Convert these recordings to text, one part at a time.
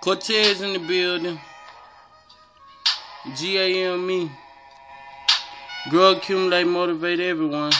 Cortez in the building. GAME. Grow, accumulate, motivate everyone.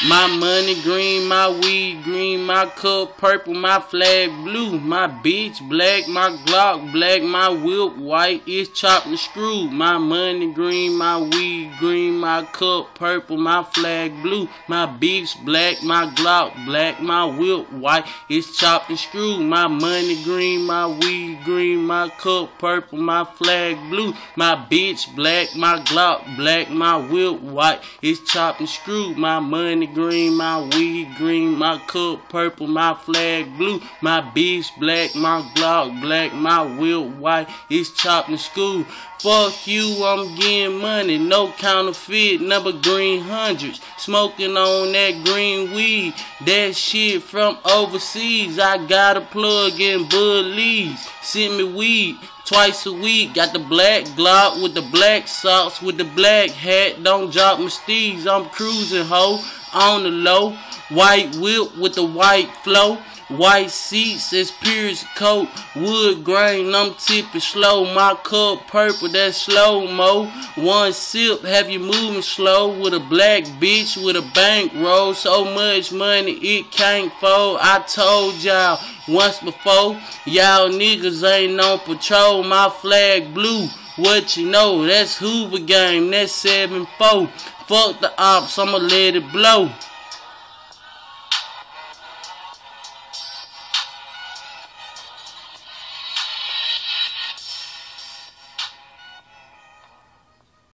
My money green, my weed green, my cup purple, my flag blue, my bitch black, my Glock black, my whip white, it's chopped and screwed. My money green, my weed green, my cup purple, my flag blue, my bitch black, my Glock black, my whip white, it's chopped and screwed. My money green, my weed green, my cup purple, my flag blue, my bitch black, my Glock black, my whip white, it's chopped and screwed. My money green, my weed green, my cup purple, my flag blue, my bitch black, my Glock black, my whip white, it's chopped and screwed. Fuck you, I'm getting money, no counterfeit, number green hundreds. Smoking on that green weed, that shit from overseas. I got a plug in Bud Lee's, send me weed twice a week. Got the black Glock with the black socks, with the black hat, don't drop my steeds. I'm cruising, ho, on the low. White whip with the white flow. White seats as pure as coat. Wood grain, I'm tipping slow. My cup purple, that's slow-mo. One sip, have you moving slow. With a black bitch with a bankroll. So much money, it can't fold. I told y'all once before, y'all niggas ain't on patrol. My flag blue, what you know, that's Hoover game, that's 7-4. Fuck the ops, I'ma let it blow.